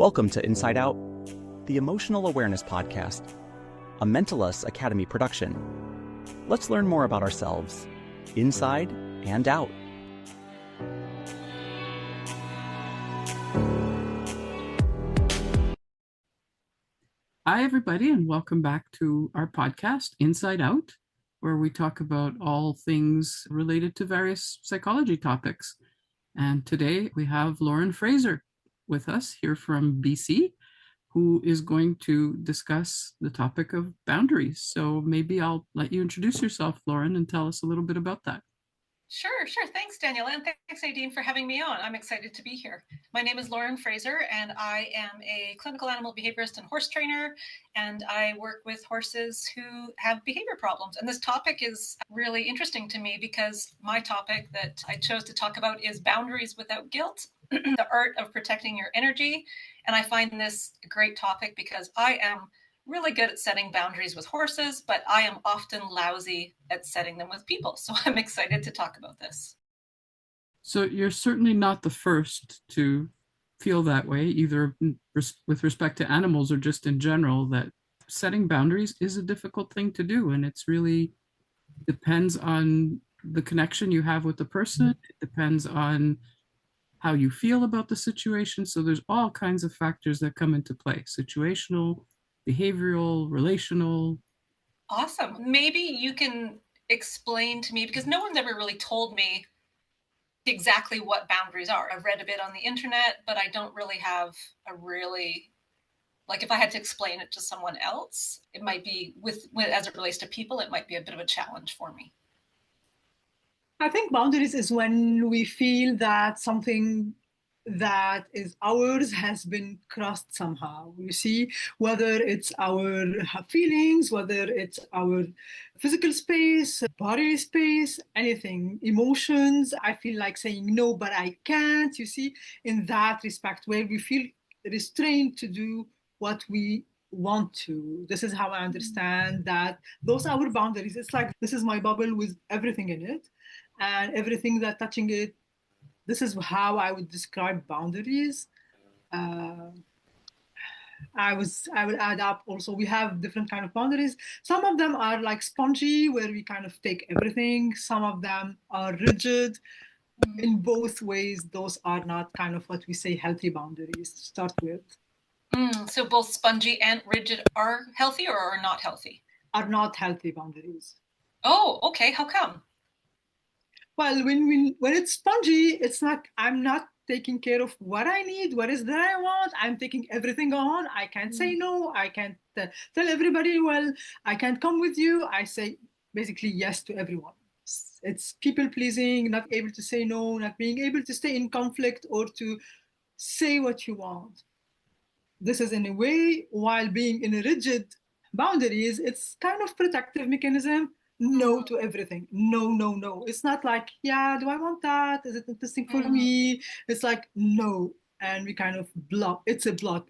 Welcome to Inside Out, the Emotional Awareness Podcast, a Mentalus Academy production. Let's learn more about ourselves, inside and out. Hi, everybody, and welcome back to our podcast, Inside Out, where we talk about all things related to various psychology topics. And today we have Lauren Fraser with us here from BC, who is going to discuss the topic of boundaries. So maybe I'll let you introduce yourself, Lauren, and tell us a little bit about that. Sure. Thanks, Daniela, and thanks, Nadine, for having me on. I'm excited to be here. My name is Lauren Fraser, and I am a clinical animal behaviorist and horse trainer, and I work with horses who have behavior problems. And this topic is really interesting to me because my topic that I chose to talk about is boundaries without guilt, the art of protecting your energy. And I find this a great topic because I am really good at setting boundaries with horses, but I am often lousy at setting them with people. So I'm excited to talk about this. So you're certainly not the first to feel that way, either with respect to animals or just in general, that setting boundaries is a difficult thing to do. And it's really depends on the connection you have with the person. It depends on how you feel about the situation. So there's all kinds of factors that come into play: situational, behavioral, relational. Awesome. Maybe you can explain to me, because no one's ever really told me exactly what boundaries are. I've read a bit on the internet, but I don't really have like if I had to explain it to someone else, it might be as it relates to people, it might be a bit of a challenge for me. I think boundaries is when we feel that something that is ours has been crossed somehow. You see, whether it's our feelings, whether it's our physical space, body space, anything, emotions. I feel like saying no, but I can't. You see, in that respect, where we feel restrained to do what we want to. This is how I understand that those are our boundaries. It's like this is my bubble with everything in it, and everything that touching it. This is how I would describe boundaries. Uh, I will add up also. We have different kind of boundaries. Some of them are like spongy, where we kind of take everything. Some of them are rigid. In both ways, those are not kind of what we say healthy boundaries to start with. So both spongy and rigid are healthy or are not healthy? Are not healthy boundaries. Oh, okay. How come? Well, when it's spongy, it's like I'm not taking care of what I need, what is that I want. I'm taking everything on. I can't say no. I can't tell everybody, well, I can't come with you. I say basically yes to everyone. It's people pleasing, not able to say no, not being able to stay in conflict or to say what you want. This is in a way, while being in a rigid boundaries, it's kind of protective mechanism. No to everything. No, no, no. It's not like, yeah, do I want that? Is it interesting for me? It's like, no. And we kind of block. It's a block.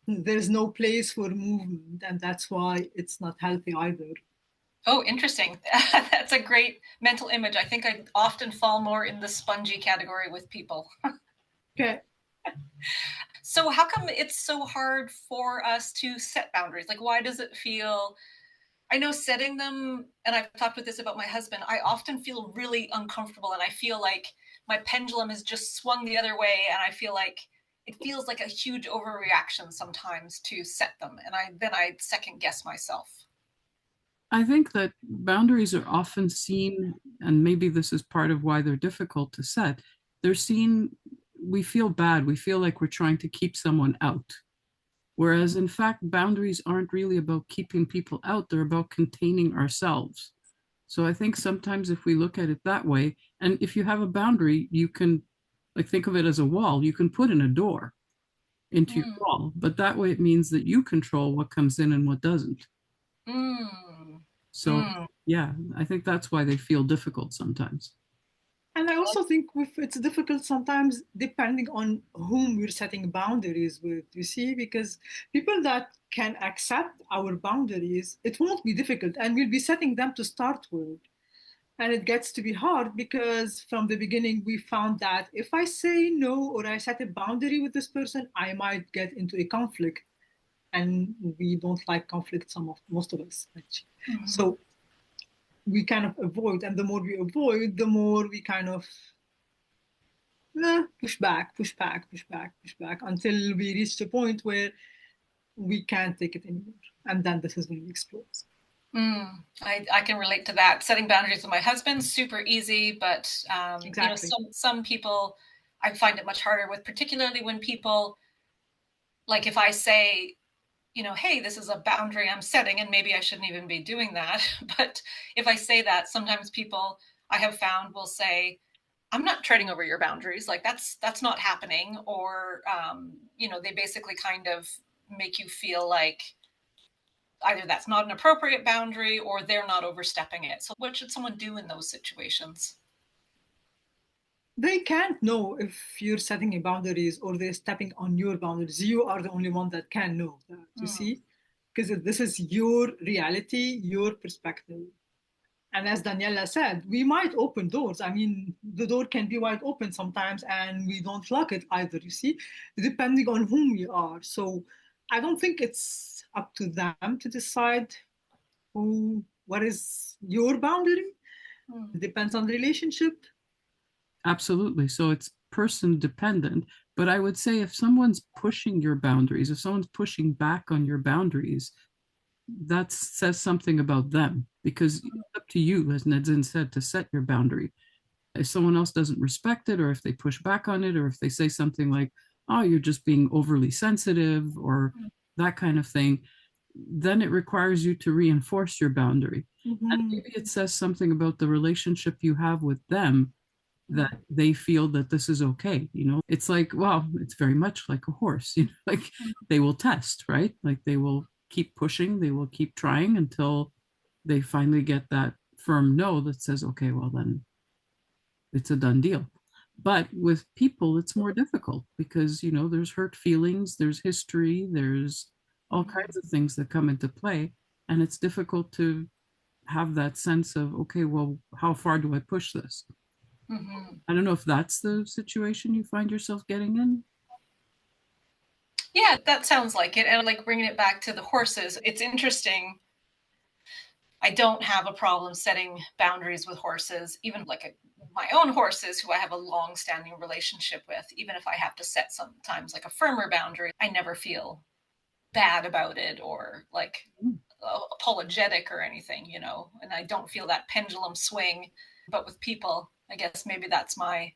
There's no place for movement. And that's why it's not healthy either. Oh, interesting. That's a great mental image. I think I often fall more in the spongy category with people. Okay. So how come it's so hard for us to set boundaries? Like, why does it feel, I know setting them, and I've talked with this about my husband, I often feel really uncomfortable and I feel like my pendulum has just swung the other way, and I feel like it feels like a huge overreaction sometimes to set them, and I second guess myself. I think that boundaries are often seen, and maybe this is part of why they're difficult to set. They're seen, we feel bad. We feel like we're trying to keep someone out. Whereas in fact, boundaries aren't really about keeping people out, they're about containing ourselves. So I think sometimes if we look at it that way, and if you have a boundary, you can like think of it as a wall, you can put in a door into your wall, but that way it means that you control what comes in and what doesn't. So yeah, I think that's why they feel difficult sometimes. And I also think it's difficult sometimes depending on whom we're setting boundaries with, you see, because people that can accept our boundaries, it won't be difficult and we'll be setting them to start with. And it gets to be hard because from the beginning, we found that if I say no or I set a boundary with this person, I might get into a conflict. And we don't like conflict, most of us. Actually. Mm-hmm. So we kind of avoid, and the more we avoid, the more we kind of push back, push back, push back, push back until we reach the point where we can't take it anymore. And then this is when it explodes. I can relate to that. Setting boundaries with my husband, super easy, but Exactly. some people I find it much harder with, particularly when people, like if I say, hey, this is a boundary I'm setting, and maybe I shouldn't even be doing that. But if I say that, sometimes people I have found will say, I'm not treading over your boundaries. Like that's not happening. Or, they basically kind of make you feel like either that's not an appropriate boundary or they're not overstepping it. So what should someone do in those situations? They can't know if you're setting boundaries or they're stepping on your boundaries. You are the only one that can know that, you see? Because this is your reality, your perspective. And as Daniela said, we might open doors. I mean, the door can be wide open sometimes and we don't lock it either, you see, depending on whom we are. So I don't think it's up to them to decide what is your boundary. It depends on the relationship. Absolutely. So it's person dependent. But I would say if someone's pushing your boundaries, if someone's pushing back on your boundaries, that says something about them because it's up to you, as Nedzin said, to set your boundary. If someone else doesn't respect it, or if they push back on it, or if they say something like, oh, you're just being overly sensitive, or that kind of thing, then it requires you to reinforce your boundary. And maybe it says something about the relationship you have with them that they feel that this is okay. It's like, well, it's very much like a horse, like they will test, right? Like they will keep pushing, they will keep trying until they finally get that firm no that says, okay, well, then it's a done deal. But with people, it's more difficult because, there's hurt feelings, there's history, there's all kinds of things that come into play. And it's difficult to have that sense of, okay, well, how far do I push this? I don't know if that's the situation you find yourself getting in. Yeah, that sounds like it. And like bringing it back to the horses, it's interesting. I don't have a problem setting boundaries with horses, even like my own horses who I have a long standing relationship with. Even if I have to set sometimes like a firmer boundary, I never feel bad about it or like apologetic or anything, and I don't feel that pendulum swing. But with people, I guess maybe that's my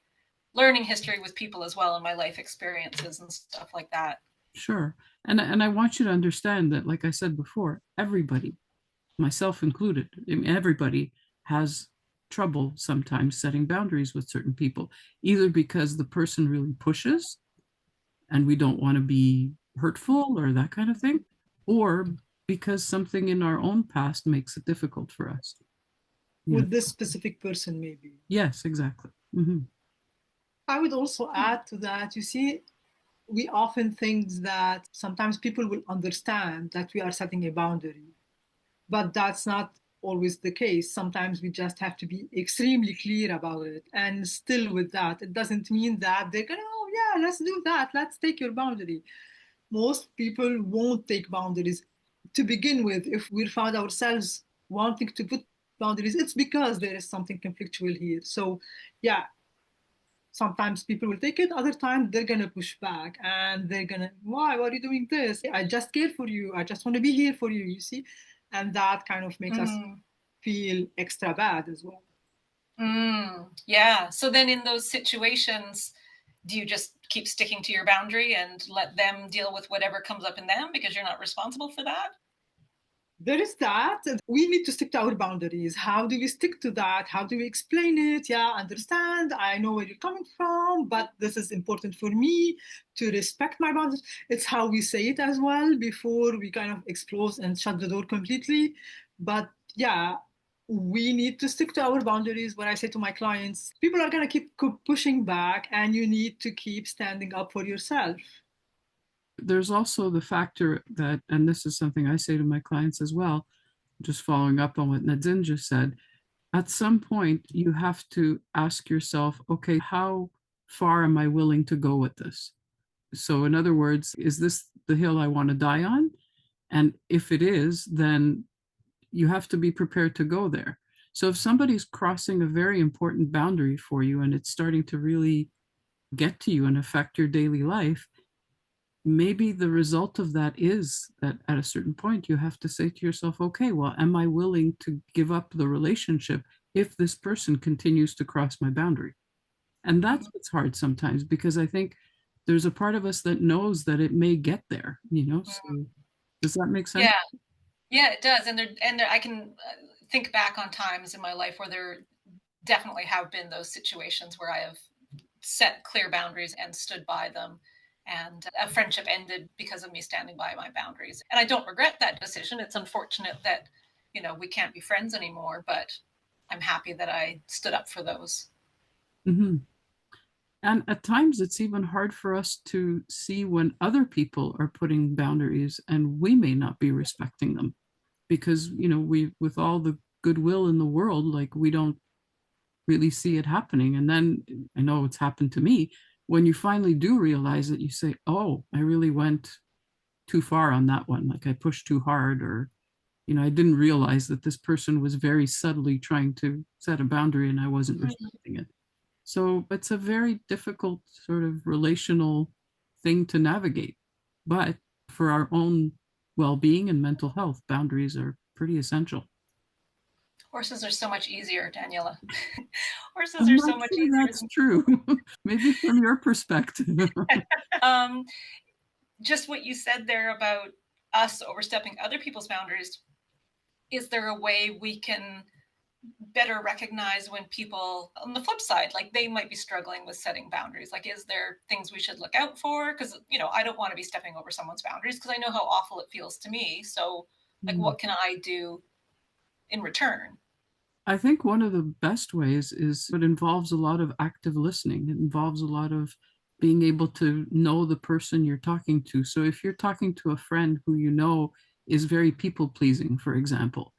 learning history with people as well, and my life experiences and stuff like that. Sure. And I want you to understand that, like I said before, everybody, myself included, everybody has trouble sometimes setting boundaries with certain people, either because the person really pushes and we don't want to be hurtful or that kind of thing, or because something in our own past makes it difficult for us. With this specific person, maybe. Yes, exactly. Mm-hmm. I would also add to that, you see, we often think that sometimes people will understand that we are setting a boundary, but that's not always the case. Sometimes we just have to be extremely clear about it. And still, with that, it doesn't mean that they're going to, oh, yeah, let's do that. Let's take your boundary. Most people won't take boundaries to begin with. If we found ourselves wanting to put boundaries, it's because there is something conflictual here. So, yeah, sometimes people will take it, other times they're going to push back and they're going to, why are you doing this? I just care for you, I just want to be here for you, you see. And that kind of makes us feel extra bad as well. Yeah, so then in those situations, do you just keep sticking to your boundary and let them deal with whatever comes up in them because you're not responsible for that? There is that. We need to stick to our boundaries. How do we stick to that? How do we explain it? Yeah, understand. I know where you're coming from, but this is important for me to respect my boundaries. It's how we say it as well before we kind of explode and shut the door completely. But yeah, we need to stick to our boundaries. What I say to my clients, people are going to keep pushing back, and you need to keep standing up for yourself. There's also the factor that, and this is something I say to my clients as well, just following up on what Nadzin just said, at some point you have to ask yourself, okay, how far am I willing to go with this? So, in other words, is this the hill I want to die on? And if it is, then you have to be prepared to go there. So, if somebody's crossing a very important boundary for you and it's starting to really get to you and affect your daily life, maybe the result of that is that at a certain point you have to say to yourself, okay, well, am I willing to give up the relationship if this person continues to cross my boundary? And that's what's hard sometimes, because I think there's a part of us that knows that it may get there, So does that make sense? Yeah, yeah, it does. And I can think back on times in my life where there definitely have been those situations where I have set clear boundaries and stood by them. And a friendship ended because of me standing by my boundaries. And I don't regret that decision. It's unfortunate that, we can't be friends anymore, but I'm happy that I stood up for those. Hmm. And at times it's even hard for us to see when other people are putting boundaries and we may not be respecting them, because, we, with all the goodwill in the world, like, we don't really see it happening. And then I know it's happened to me. When you finally do realize it, you say, oh, I really went too far on that one. Like, I pushed too hard, or, I didn't realize that this person was very subtly trying to set a boundary and I wasn't respecting it. So it's a very difficult sort of relational thing to navigate. But for our own well being and mental health, boundaries are pretty essential. Horses are so much easier, Daniela. Horses I'm are not so much sure easier. that's true. Maybe from your perspective. um, just what you said there about us overstepping other people's boundaries. Is there a way we can better recognize when people, on the flip side, like, they might be struggling with setting boundaries? Like, is there things we should look out for? Because, I don't want to be stepping over someone's boundaries because I know how awful it feels to me. So, like, what can I do in return? I think one of the best ways is it involves a lot of active listening. It involves a lot of being able to know the person you're talking to. So if you're talking to a friend who you know is very people pleasing, for example,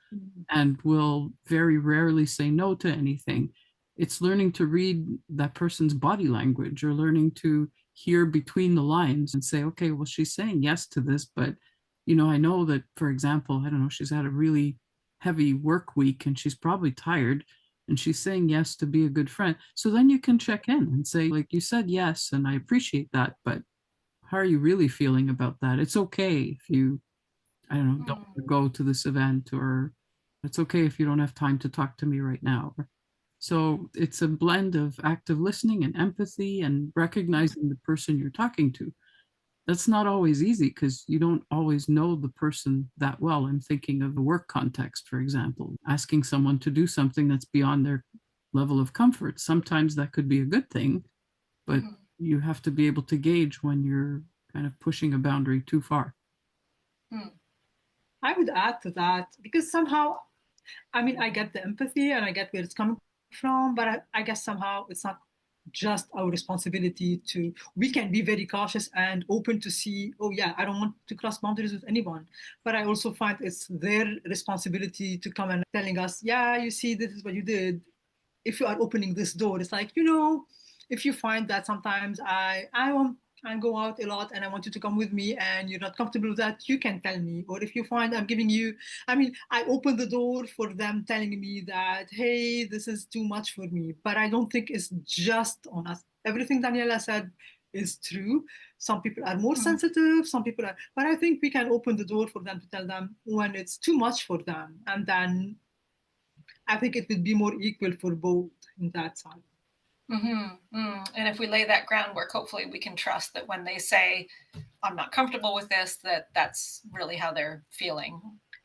and will very rarely say no to anything, it's learning to read that person's body language, or learning to hear between the lines and say, okay, well, she's saying yes to this, but, I know that, for example, I don't know, she's had a really heavy work week and she's probably tired, and she's saying yes to be a good friend. So then you can check in and say, like, you said yes and I appreciate that, but how are you really feeling about that? It's okay if you, I don't know, don't go to this event, or it's okay if you don't have time to talk to me right now. So it's a blend of active listening and empathy and recognizing the person you're talking to. That's not always easy because you don't always know the person that well. I'm thinking of a work context, for example, asking someone to do something that's beyond their level of comfort. Sometimes that could be a good thing, but you have to be able to gauge when you're kind of pushing a boundary too far. I would add to that because somehow, I get the empathy and I get where it's coming from, but I guess somehow it's not just our responsibility to, we can be very cautious and open to see, oh yeah, I don't want to cross boundaries with anyone. But I also find it's their responsibility to come and telling us, yeah, you see, this is what you did. If you are opening this door, it's like, if you find that sometimes I go out a lot and I want you to come with me and you're not comfortable with that, you can tell me. Or if you find I'm giving you, I open the door for them telling me that, hey, this is too much for me. But I don't think it's just on us. Everything Daniela said is true. Some people are more sensitive, some people are, but I think we can open the door for them to tell them when it's too much for them. And then I think it would be more equal for both in that side. And if we lay that groundwork, hopefully we can trust that when they say, I'm not comfortable with this, that's really how they're feeling.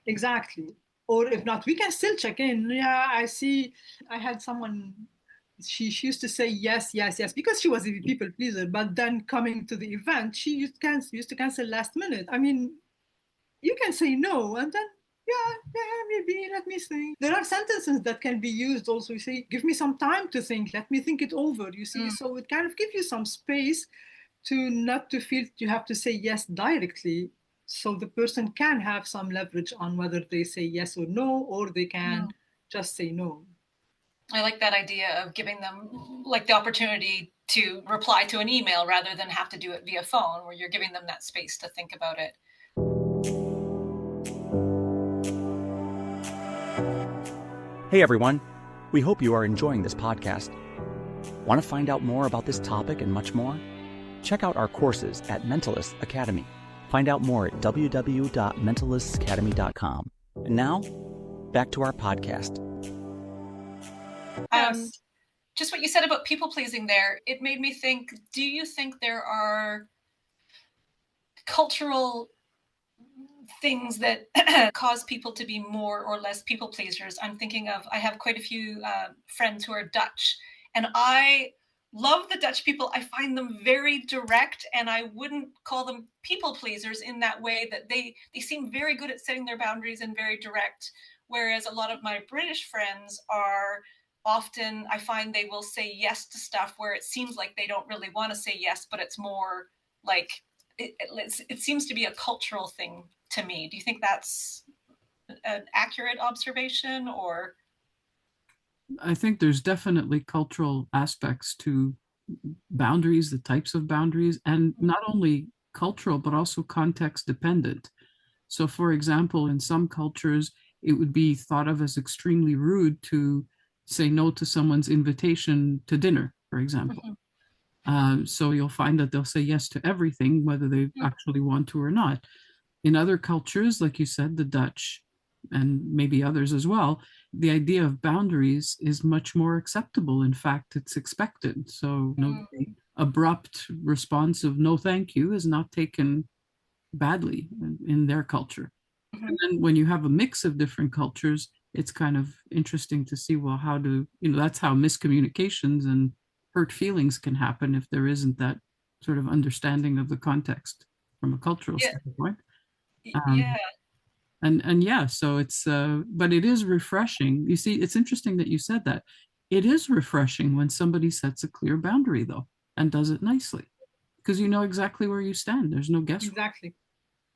Exactly. Or if not, we can still check in. Yeah, I see. I had someone, she used to say yes, yes, yes, because she was a people pleaser. But then coming to the event, she used to cancel last minute. You can say no, and then, yeah, yeah, maybe, let me think. There are sentences that can be used also. You say, give me some time to think, let me think it over, you see. So it kind of gives you some space to not to feel you have to say yes directly. So the person can have some leverage on whether they say yes or no, or they can just say no. I like that idea of giving them like the opportunity to reply to an email rather than have to do it via phone, where you're giving them that space to think about it. Hey everyone, we hope you are enjoying this podcast. Want to find out more about this topic and much more? Check out our courses at Mentalist Academy. Find out more at www.mentalistacademy.com. And now, back to our podcast. Yes. Just what you said about people pleasing there, it made me think, do you think there are cultural things that cause people to be more or less people pleasers? I'm thinking of, I have quite a few friends who are Dutch, and I love the Dutch people. I find them very direct, and I wouldn't call them people pleasers in that way, that they seem very good at setting their boundaries and very direct. Whereas a lot of my British friends are often, I find they will say yes to stuff where it seems like they don't really want to say yes, but it's more like, it seems to be a cultural thing to me. Do you think that's an accurate observation, or? I think there's definitely cultural aspects to boundaries, the types of boundaries, and not only cultural, but also context dependent. So, for example, in some cultures, it would be thought of as extremely rude to say no to someone's invitation to dinner, for example. So you'll find that they'll say yes to everything, whether they actually want to or not. In other cultures, like you said, the Dutch and maybe others as well, the idea of boundaries is much more acceptable. In fact, it's expected. So the abrupt response of no thank you is not taken badly in their culture. And then when you have a mix of different cultures, it's kind of interesting to see, well, how do, that's how miscommunications and hurt feelings can happen if there isn't that sort of understanding of the context from a cultural Yeah. standpoint. Yeah. And yeah, so it's but it is refreshing. You see, it's interesting that you said that. It is refreshing when somebody sets a clear boundary though and does it nicely, because you know exactly where you stand. There's no guesswork. Exactly.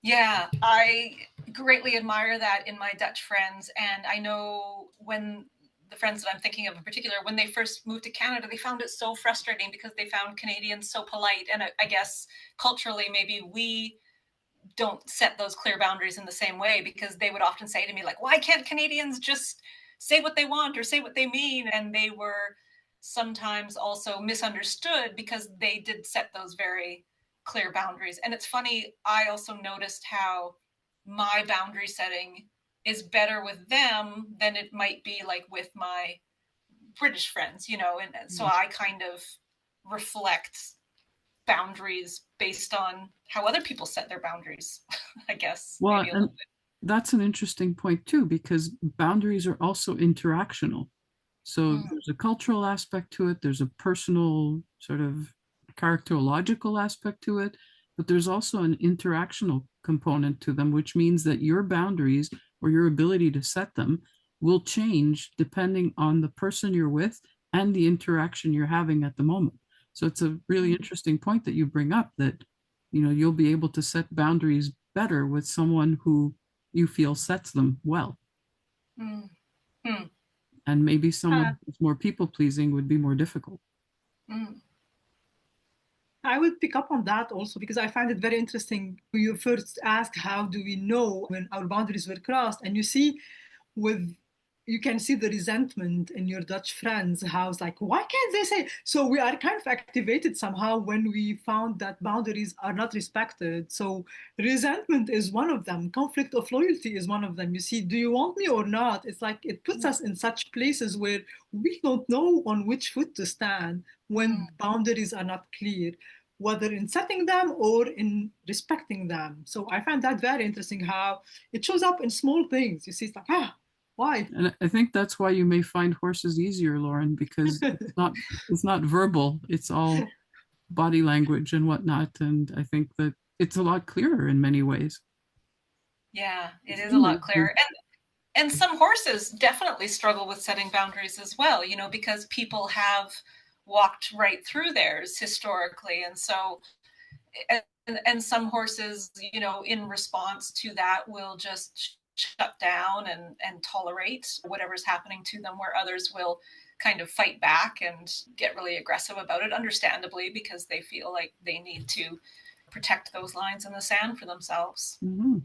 Yeah, I greatly admire that in my Dutch friends. And I know when the friends that I'm thinking of in particular, when they first moved to Canada, they found it so frustrating because they found Canadians so polite. And I guess culturally, maybe we don't set those clear boundaries in the same way, because they would often say to me, like, why can't Canadians just say what they want or say what they mean? And they were sometimes also misunderstood because they did set those very clear boundaries. And it's funny, I also noticed how my boundary setting is better with them than it might be like with my British friends, and so I kind of reflect boundaries based on how other people set their boundaries, I guess, Well, maybe a and little bit. that's an interesting point too, because boundaries are also interactional. So there's a cultural aspect to it, there's a personal sort of characterological aspect to it, but there's also an interactional component to them, which means that your boundaries or your ability to set them will change depending on the person you're with and the interaction you're having at the moment. So it's a really interesting point that you bring up, that you'll be able to set boundaries better with someone who you feel sets them well. Mm. Mm. And maybe Uh, someone who's more people pleasing would be more difficult. Mm. I would pick up on that also because I find it very interesting. You first asked, how do we know when our boundaries were crossed? And you see, with you can see the resentment in your Dutch friends' house, like, why can't they say? So we are kind of activated somehow when we found that boundaries are not respected. So resentment is one of them. Conflict of loyalty is one of them. You see, do you want me or not? It's like it puts us in such places where we don't know on which foot to stand when boundaries are not clear, whether in setting them or in respecting them. So I find that very interesting how it shows up in small things. You see, it's like, why? And I think that's why you may find horses easier, Lauren, because it's not verbal, it's all body language and whatnot. And I think that it's a lot clearer in many ways. Yeah, it is a lot clearer. And some horses definitely struggle with setting boundaries as well, because people have walked right through theirs historically. And so, and some horses, in response to that, will just shut down and tolerate whatever's happening to them, where others will kind of fight back and get really aggressive about it, understandably, because they feel like they need to protect those lines in the sand for themselves. Mm-hmm.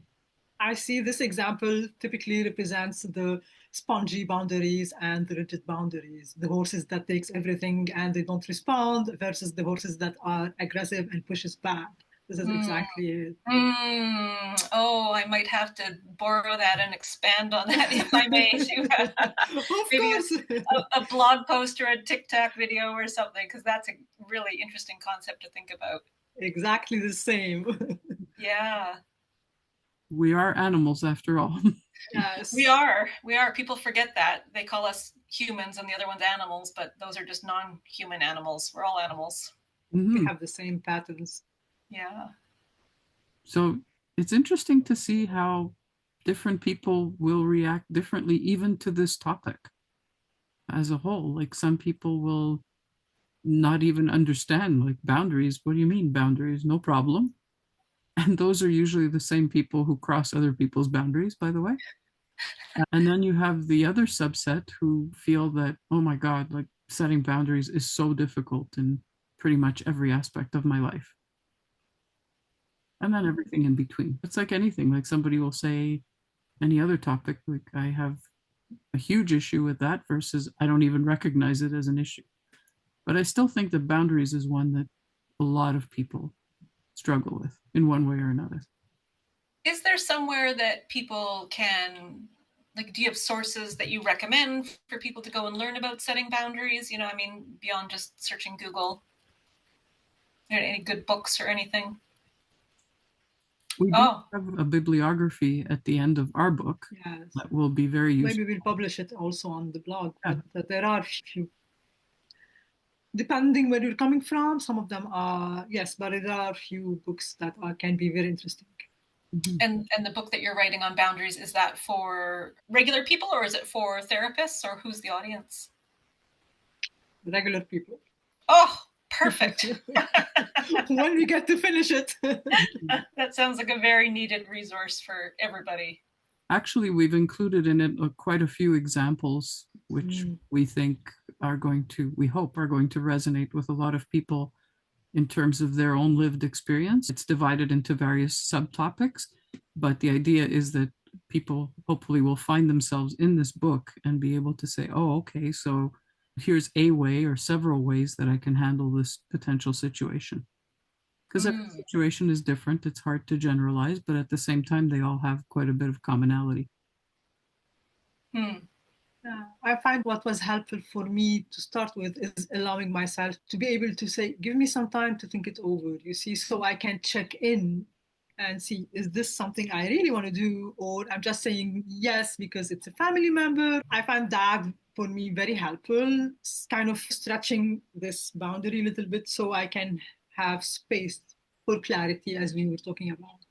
I see this example typically represents the spongy boundaries and the rigid boundaries. The horses that takes everything and they don't respond versus the horses that are aggressive and pushes back. This is exactly it. Oh, I might have to borrow that and expand on that if I may. Of Maybe course. a blog post or a TikTok video or something, because that's a really interesting concept to think about. Exactly the same. Yeah. We are animals after all. Yes. We are. People forget that. They call us humans and the other one's animals, but those are just non-human animals. We're all animals. Mm-hmm. We have the same patterns. Yeah. So it's interesting to see how different people will react differently, even to this topic as a whole. Like some people will not even understand like boundaries. What do you mean boundaries? No problem. And those are usually the same people who cross other people's boundaries, by the way. And then you have the other subset who feel that, oh my God, like setting boundaries is so difficult in pretty much every aspect of my life. And then everything in between. It's like anything, like somebody will say any other topic, like I have a huge issue with that versus I don't even recognize it as an issue. But I still think that boundaries is one that a lot of people struggle with in one way or another. Is there somewhere that people can, like, do you have sources that you recommend for people to go and learn about setting boundaries? I mean, beyond just searching Google. Are there any good books or anything? We do have a bibliography at the end of our book. Yes. That will be very useful. Maybe we'll publish it also on the blog. Yeah. But there are few. Depending where you're coming from, some of them are, yes, but there are few books that can be very interesting. Mm-hmm. And the book that you're writing on boundaries, is that for regular people or is it for therapists, or who's the audience? Regular people. Oh, perfect. When we get to finish it. That sounds like a very needed resource for everybody. Actually, we've included in it quite a few examples, which we think we hope are going to resonate with a lot of people in terms of their own lived experience. It's divided into various subtopics, but the idea is that people hopefully will find themselves in this book and be able to say, oh, okay, so here's a way or several ways that I can handle this potential situation. Because every situation is different. It's hard to generalize, but at the same time, they all have quite a bit of commonality. I find what was helpful for me to start with is allowing myself to be able to say, give me some time to think it over, you see, so I can check in and see, is this something I really want to do? Or I'm just saying yes because it's a family member. I find that for me very helpful, kind of stretching this boundary a little bit so I can have space for clarity, as we were talking about.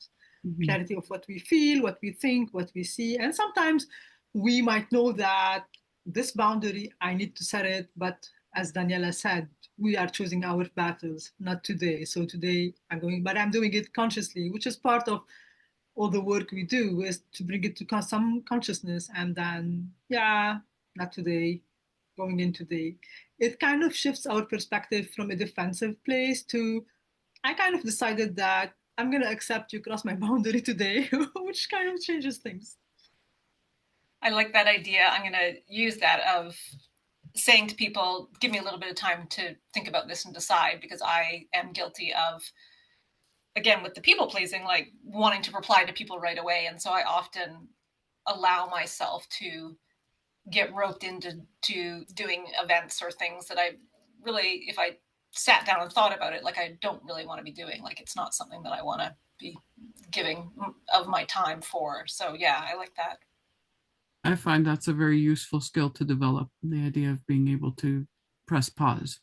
Clarity of what we feel, what we think, what we see. And sometimes we might know that this boundary, I need to set it, but as Daniela said, we are choosing our battles, not today. So today I'm doing it consciously, which is part of all the work we do, is to bring it to some consciousness. And then, not today, going in today. It kind of shifts our perspective from a defensive place to, I kind of decided that I'm going to accept you cross my boundary today, which kind of changes things. I like that idea. I'm going to use that of saying to people, give me a little bit of time to think about this and decide, because I am guilty of, again, with the people pleasing, like wanting to reply to people right away. And so I often allow myself to get roped into doing events or things that I really, if I sat down and thought about it, like I don't really want to be doing. Like it's not something that I want to be giving of my time for. So yeah, I like that. I find that's a very useful skill to develop, the idea of being able to press pause.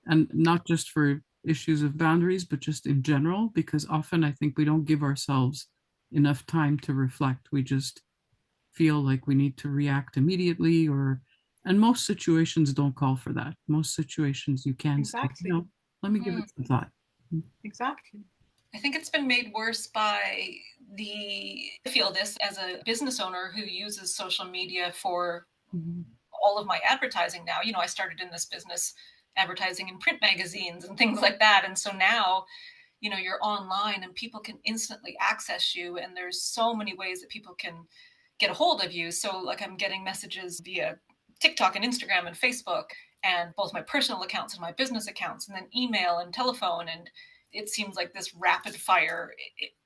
And not just for issues of boundaries, but just in general, because often I think we don't give ourselves enough time to reflect. We just feel like we need to react immediately, and most situations don't call for that. Most situations you can Exactly. say, let me give it some thought. Exactly. I think it's been made worse by I feel this as a business owner who uses social media for all of my advertising now. I started in this business advertising in print magazines and things like that. And so now, you're online and people can instantly access you. And there's so many ways that people can get a hold of you. So like I'm getting messages via TikTok and Instagram and Facebook, and both my personal accounts and my business accounts, and then email and telephone. And it seems like this rapid fire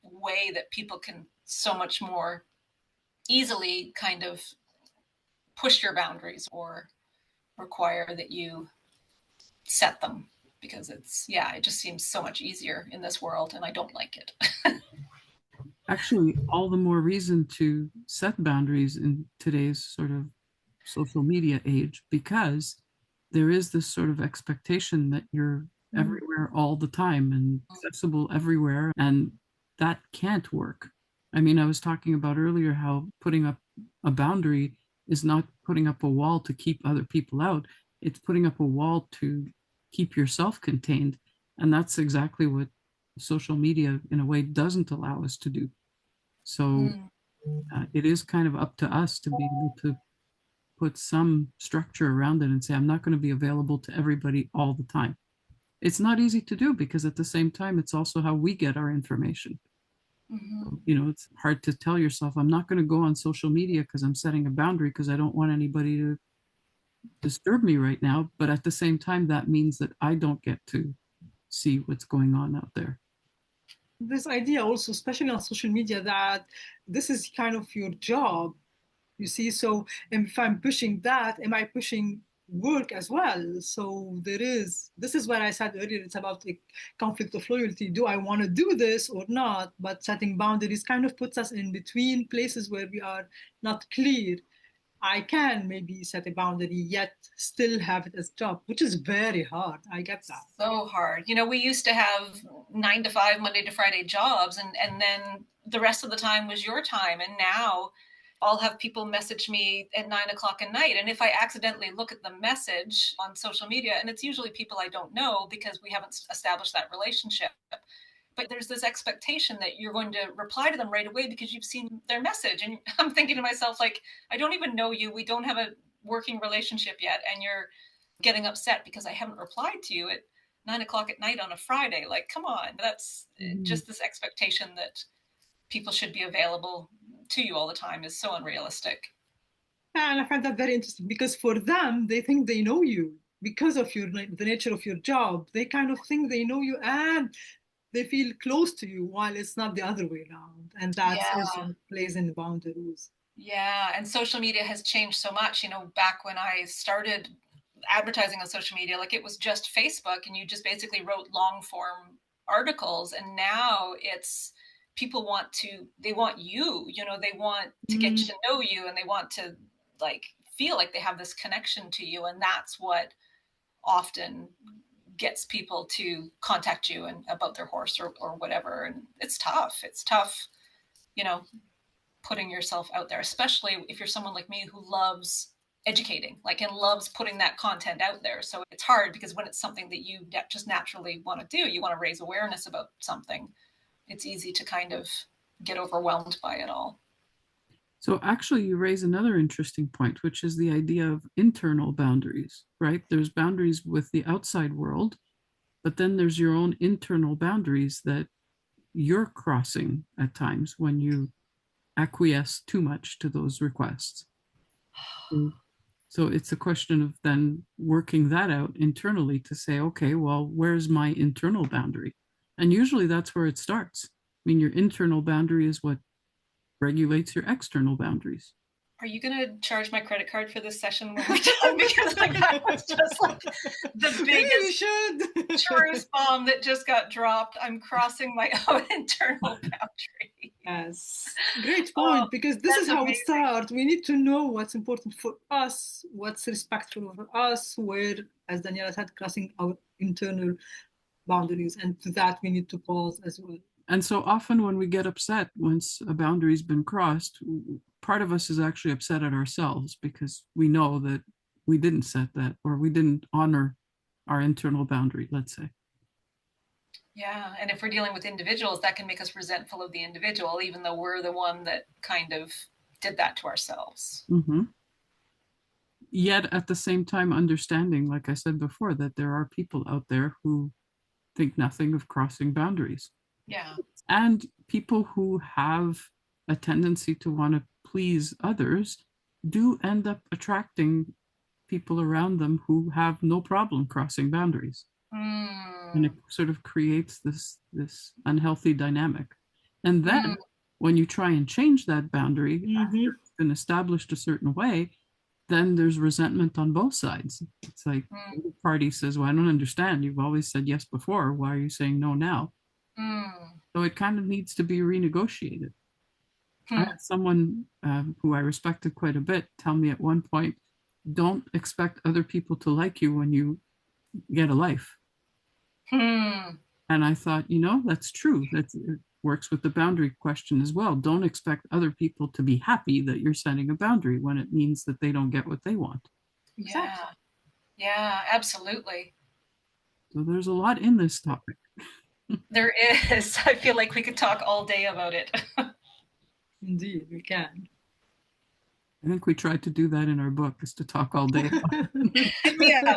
way that people can so much more easily kind of push your boundaries or require that you set them, because it just seems so much easier in this world, and I don't like it. Actually, all the more reason to set boundaries in today's sort of social media age, because there is this sort of expectation that you're everywhere all the time and accessible everywhere, and that can't work. I mean, I was talking about earlier how putting up a boundary is not putting up a wall to keep other people out. It's putting up a wall to keep yourself contained. And that's exactly what social media, in a way, doesn't allow us to do. So it is kind of up to us to be able to put some structure around it and say, I'm not going to be available to everybody all the time. It's not easy to do, because at the same time, it's also how we get our information. It's hard to tell yourself, I'm not going to go on social media because I'm setting a boundary because I don't want anybody to disturb me right now. But at the same time, that means that I don't get to see what's going on out there. This idea also, especially on social media, that this is kind of your job, you see. So if I'm pushing that, am I pushing work as well? So this is what I said earlier, it's about a conflict of loyalty. Do I want to do this or not? But setting boundaries kind of puts us in between places where we are not clear. I can maybe set a boundary yet still have it as a job, which is very hard. I get that. So hard. We used to have 9 to 5, Monday to Friday jobs, and then the rest of the time was your time. And now I'll have people message me at 9 o'clock at night. And if I accidentally look at the message on social media, and it's usually people I don't know because we haven't established that relationship, but there's this expectation that you're going to reply to them right away because you've seen their message. And I'm thinking to myself, like, I don't even know you. We don't have a working relationship yet. And you're getting upset because I haven't replied to you at 9 o'clock at night on a Friday. Like, come on. That's just this expectation that people should be available to you all the time is so unrealistic. And I find that very interesting, because for them, they think they know you because of the nature of your job. They kind of think they know you and they feel close to you, while it's not the other way around. And that also plays in the boundaries. Yeah, and social media has changed so much. Back when I started advertising on social media, like, it was just Facebook and you just basically wrote long form articles. And now it's people they want you, they want to get to know you, and they want to like feel like they have this connection to you. And that's what often gets people to contact you and about their horse or whatever. And it's tough. It's tough, putting yourself out there, especially if you're someone like me who loves educating, and loves putting that content out there. So it's hard, because when it's something that you just naturally want to do, you want to raise awareness about something, it's easy to kind of get overwhelmed by it all. So actually, you raise another interesting point, which is the idea of internal boundaries, right? There's boundaries with the outside world, but then there's your own internal boundaries that you're crossing at times when you acquiesce too much to those requests. So it's a question of then working that out internally to say, okay, well, where's my internal boundary? And usually that's where it starts. I mean, your internal boundary is what regulates your external boundaries. Are you going to charge my credit card for this session when we're done? Because that was just like the biggest truth bomb that just got dropped. I'm crossing my own internal boundary. Yes, great point, because this is how amazing. It starts. We need to know what's important for us, what's respectful for us, where, as Daniela said, crossing our internal boundaries. And to that, we need to pause as well. And so often when we get upset once a boundary's been crossed, part of us is actually upset at ourselves because we know that we didn't set that, or we didn't honor our internal boundary, let's say. Yeah, and if we're dealing with individuals, that can make us resentful of the individual, even though we're the one that kind of did that to ourselves. Mm-hmm. yet at the same time understanding, like I said before, that there are people out there who think nothing of crossing boundaries. Yeah. And people who have a tendency to want to please others do end up attracting people around them who have no problem crossing boundaries. And it sort of creates this unhealthy dynamic. And then when you try and change that boundary after it's been established a certain way, then there's resentment on both sides. It's like the party says, well, I don't understand. You've always said yes before. Why are you saying no now? So it kind of needs to be renegotiated. I had someone who I respected quite a bit tell me at one point, don't expect other people to like you when you get a life. And I thought, that's true. It works with the boundary question as well. Don't expect other people to be happy that you're setting a boundary when it means that they don't get what they want. Yeah. Yeah, absolutely. So there's a lot in this topic. There is. I feel like we could talk all day about it. Indeed, we can. I think we tried to do that in our book, is to talk all day. Yeah.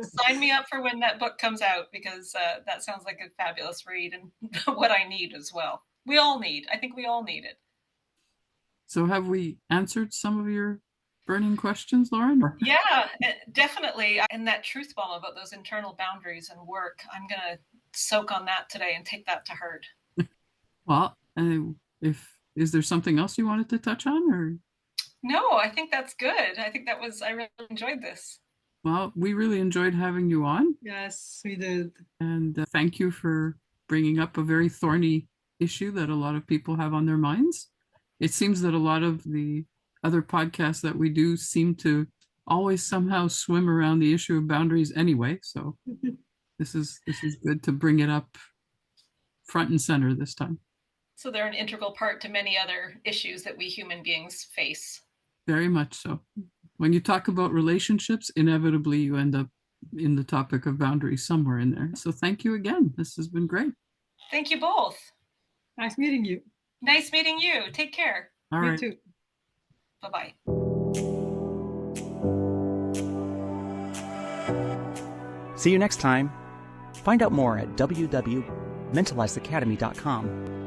Sign me up for when that book comes out, because that sounds like a fabulous read and what I need as well. I think we all need it. So have we answered some of your burning questions, Lauren? Yeah, definitely. And that truth bomb about those internal boundaries and work, I'm going to soak on that today and take that to heart. Well, is there something else you wanted to touch on, or? No, I think that's good. I really enjoyed this. Well, we really enjoyed having you on. Yes, we did. And thank you for bringing up a very thorny issue that a lot of people have on their minds. It seems that a lot of the other podcasts that we do seem to always somehow swim around the issue of boundaries anyway. So this is good to bring it up front and center this time. So they're an integral part to many other issues that we human beings face. Very much so. When you talk about relationships, inevitably you end up in the topic of boundaries somewhere in there. So thank you again. This has been great. Thank you both. Nice meeting you. Nice meeting you. Take care. All right. You too. Bye-bye. See you next time. Find out more at www.mentalizeacademy.com.